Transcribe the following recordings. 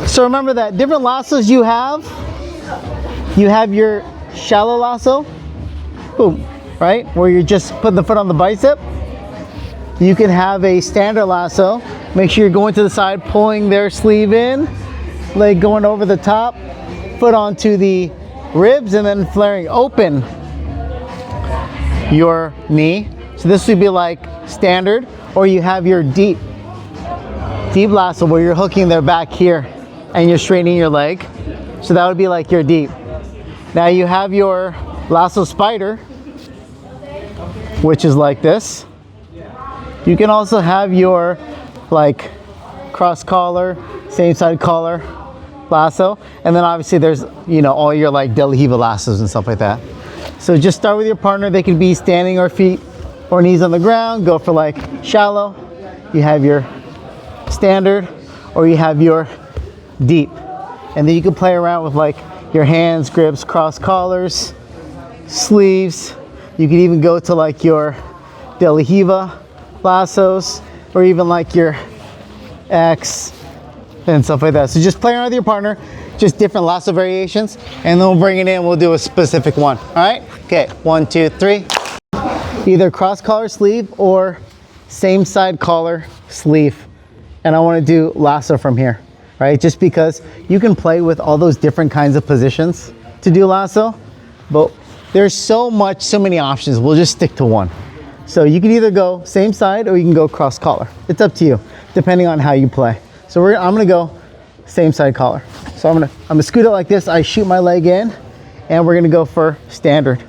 So remember that different lassos you have your shallow lasso, boom, right? Where you just put the foot on the bicep. You can have a standard lasso. Make sure you're going to the side, pulling their sleeve in, leg going over the top, foot onto the ribs, and then flaring open your knee. So this would be like standard, or you have your deep lasso where you're hooking their back here and you're straightening your leg. So that would be like your deep. Now you have your lasso spider, which is like this. You can also have your like cross collar, same side collar lasso, and then obviously there's, you know, all your like De La Riva lassos and stuff like that. So just start with your partner. They could be standing or feet or knees on the ground. Go for like shallow. You have your standard, or you have your deep, and then you can play around with like your hands, grips, cross collars, sleeves. You can even go to like your De La Riva lassos, or even like your X and stuff like that. So just play around with your partner, just different lasso variations, and then we'll bring it in, we'll do a specific one. All right, okay, 1, 2, 3. Either cross collar sleeve or same side collar sleeve. And I want to do lasso from here, right? Just because you can play with all those different kinds of positions to do lasso, but there's so many options. We'll just stick to one. So you can either go same side or you can go cross collar. It's up to you, depending on how you play. So I'm gonna go same side collar. So I'm gonna scoot it like this. I shoot my leg in, and we're gonna go for standard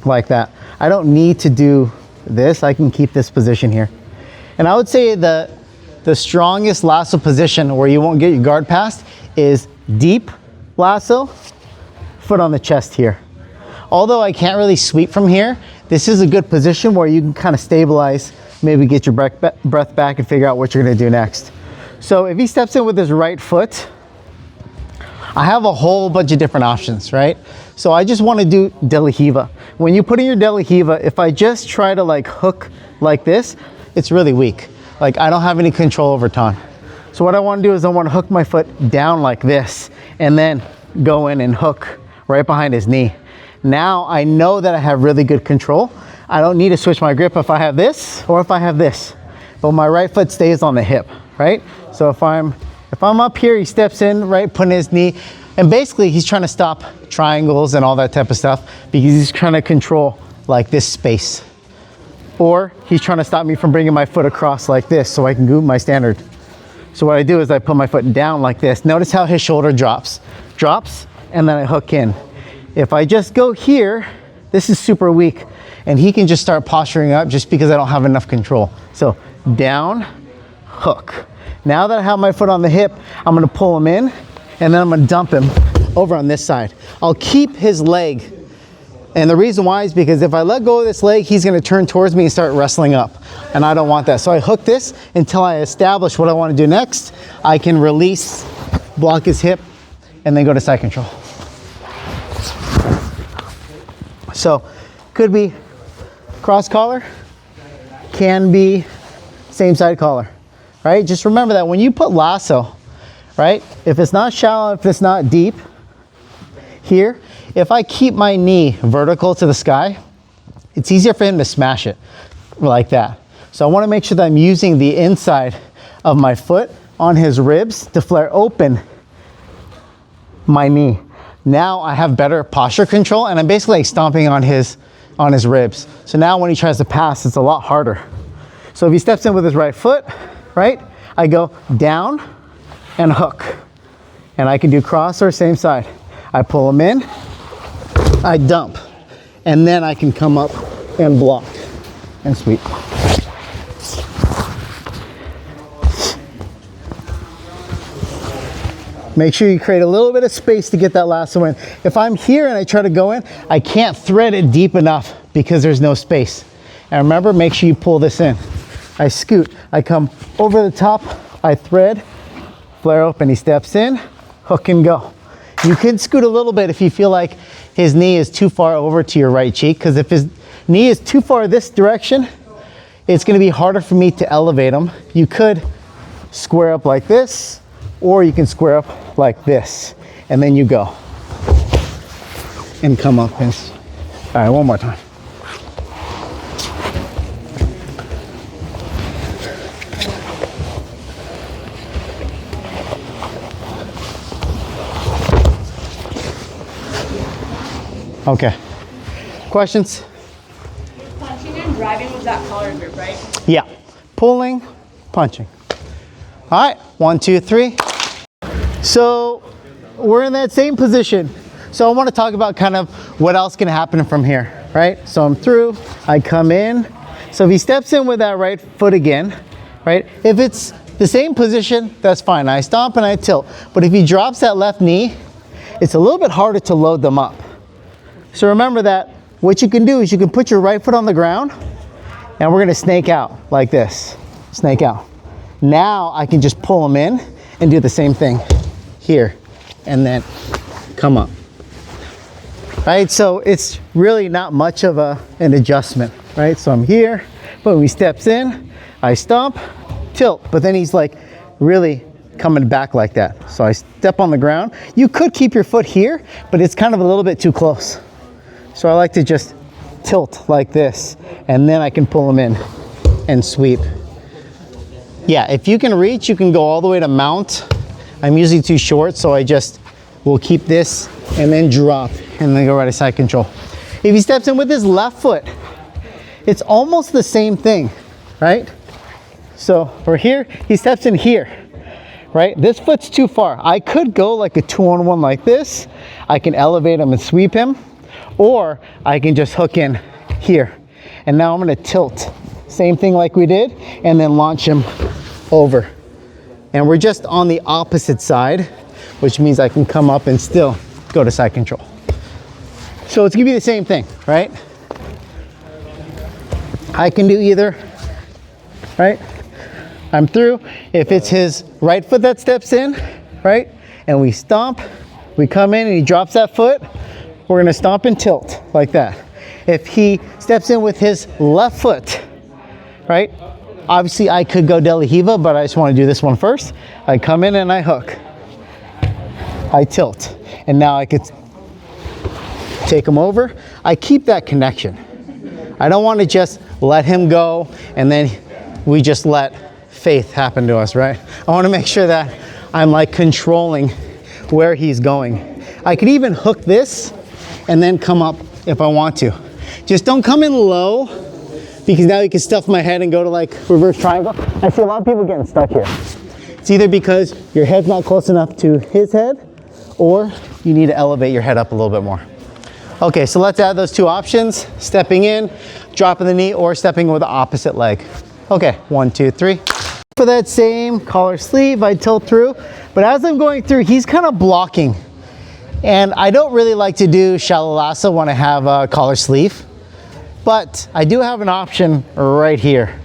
like that. I don't need to do this. I can keep this position here. And I would say the strongest lasso position where you won't get your guard past is deep lasso, foot on the chest here. Although I can't really sweep from here, this is a good position where you can kind of stabilize, maybe get your breath back and figure out what you're gonna do next. So if he steps in with his right foot, I have a whole bunch of different options, right? So I just wanna do De La Riva. When you put in your De La Riva, if I just try to like hook like this, it's really weak. Like I don't have any control over Ton. So what I wanna do is I wanna hook my foot down like this and then go in and hook right behind his knee. Now I know that I have really good control. I don't need to switch my grip if I have this or if I have this, but my right foot stays on the hip, right? So if I'm up here, he steps in, right, putting his knee, and basically he's trying to stop triangles and all that type of stuff because he's trying to control like this space. Or he's trying to stop me from bringing my foot across like this so I can do my standard. So what I do is I put my foot down like this. Notice how his shoulder drops, and then I hook in. If I just go here, this is super weak, and he can just start posturing up just because I don't have enough control. So down, hook. Now that I have my foot on the hip, I'm gonna pull him in, and then I'm gonna dump him over on this side. I'll keep his leg, and the reason why is because if I let go of this leg, he's gonna turn towards me and start wrestling up, and I don't want that. So I hook this until I establish what I wanna do next. I can release, block his hip, and then go to side control. So could be cross collar, can be same side collar, right? Just remember that when you put lasso, right? If it's not shallow, if it's not deep, here, if I keep my knee vertical to the sky, it's easier for him to smash it like that. So I wanna make sure that I'm using the inside of my foot on his ribs to flare open my knee. Now I have better posture control, and I'm basically like stomping on his ribs. So now when he tries to pass, it's a lot harder. So if he steps in with his right foot, right, I go down and hook. And I can do cross or same side. I pull him in, I dump, and then I can come up and block and sweep. Make sure you create a little bit of space to get that lasso in. If I'm here and I try to go in, I can't thread it deep enough because there's no space. And remember, make sure you pull this in. I scoot, I come over the top, I thread, flare open, he steps in, hook and go. You can scoot a little bit if you feel like his knee is too far over to your right cheek, because if his knee is too far this direction, it's gonna be harder for me to elevate him. You could square up like this, or you can square up like this, and then you go and come up and, all right, one more time. Okay, questions? Punching and driving with that collar grip, right? Yeah, pulling, punching. All right, 1, 2, 3. So we're in that same position. So I want to talk about kind of what else can happen from here, right? So I'm through, I come in. So if he steps in with that right foot again, right? If it's the same position, that's fine. I stomp and I tilt. But if he drops that left knee, it's a little bit harder to load them up. So remember that what you can do is you can put your right foot on the ground and we're gonna snake out like this, snake out. Now I can just pull them in and do the same thing here and then come up. Right, so it's really not much of an adjustment, right? So I'm here, but when he steps in, I stomp, tilt, but then he's like really coming back like that. So I step on the ground. You could keep your foot here, but it's kind of a little bit too close. So I like to just tilt like this, and then I can pull them in and sweep. Yeah, if you can reach, you can go all the way to mount. I'm usually too short, so I just will keep this and then drop and then go right to side control. If he steps in with his left foot, it's almost the same thing, right? So we're here, he steps in here, right? This foot's too far. I could go like a 2-on-1 like this. I can elevate him and sweep him, or I can just hook in here. And now I'm gonna tilt. Same thing like we did, and then launch him over. And we're just on the opposite side, which means I can come up and still go to side control. So it's gonna be the same thing, right? I can do either, right? I'm through. If it's his right foot that steps in, right? And we stomp, we come in and he drops that foot, we're gonna stomp and tilt like that. If he steps in with his left foot, right? Obviously I could go De La Riva, but I just wanna do this one first. I come in and I hook. I tilt, and now I could take him over. I keep that connection. I don't wanna just let him go and then we just let faith happen to us, right? I wanna make sure that I'm like controlling where he's going. I could even hook this and then come up if I want to. Just don't come in low, because now you can stuff my head and go to like reverse triangle. I see a lot of people getting stuck here. It's either because your head's not close enough to his head, or you need to elevate your head up a little bit more. Okay, so let's add those two options: stepping in, dropping the knee, or stepping with the opposite leg. Okay, 1, 2, 3. For that same collar sleeve, I tilt through, but as I'm going through, he's kind of blocking. And I don't really like to do shallow lasso when I have a collar sleeve, but I do have an option right here.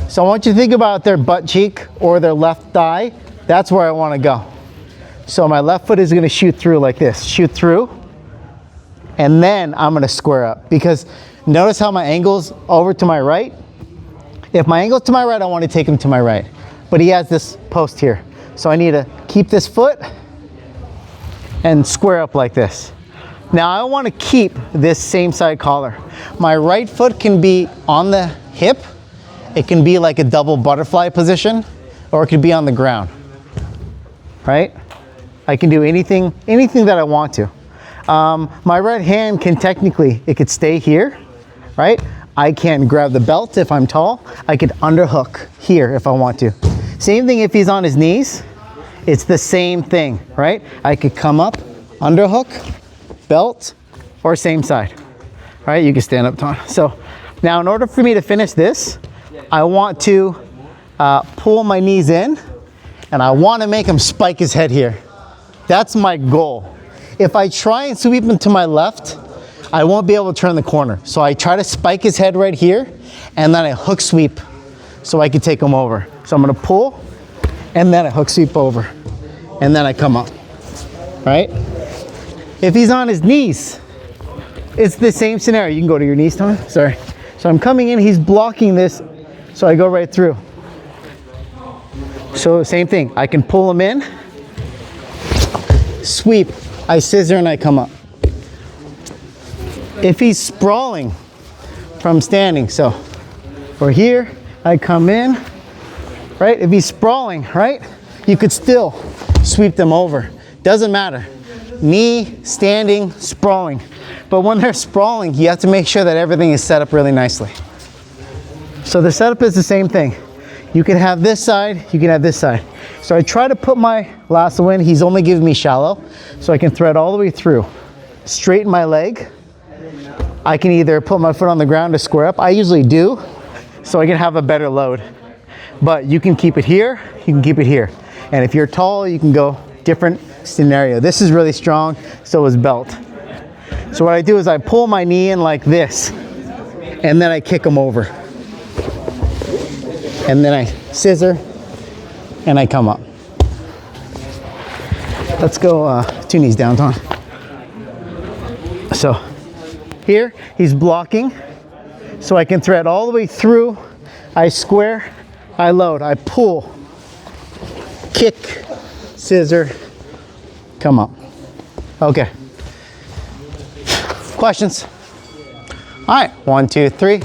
So I want you to think about their butt cheek or their left thigh. That's where I want to go. So my left foot is going to shoot through like this, shoot through, and then I'm going to square up, because notice how my angle's over to my right. If my angle's to my right, I want to take him to my right, but he has this post here. So I need to keep this foot and square up like this. Now I want to keep this same side collar. My right foot can be on the hip. It can be like a double butterfly position, or it could be on the ground, right? I can do anything that I want to. My right hand can technically, it could stay here, right? I can grab the belt if I'm tall. I could underhook here if I want to. Same thing if he's on his knees. It's the same thing, right? I could come up, underhook, belt, or same side, right? You can stand up tall. So now in order for me to finish this, I want to pull my knees in, and I want to make him spike his head here. That's my goal. If I try and sweep him to my left, I won't be able to turn the corner. So I try to spike his head right here, and then I hook sweep so I can take him over. So I'm gonna pull, and then I hook sweep over, and then I come up, right? If he's on his knees, it's the same scenario. You can go to your knees, Tom. Sorry. So I'm coming in, he's blocking this, so I go right through. So same thing, I can pull him in, sweep, I scissor and I come up. If he's sprawling from standing, so we're here, I come in, right? If he's sprawling, right? You could still sweep them over. Doesn't matter. Knee, standing, sprawling. But when they're sprawling, you have to make sure that everything is set up really nicely. So the setup is the same thing. You can have this side, you can have this side. So I try to put my lasso in. He's only giving me shallow, so I can thread all the way through. Straighten my leg. I can either put my foot on the ground to square up. I usually do, so I can have a better load. But you can keep it here, you can keep it here. And if you're tall, you can go different scenario. This is really strong, so is belt. So what I do is I pull my knee in like this, and then I kick them over. And then I scissor, and I come up. Let's go 2 knees down, Tom. So here, he's blocking, so I can thread all the way through. I square, I load, I pull, kick, scissor, come up. Okay. Questions? All right, 1, 2, 3.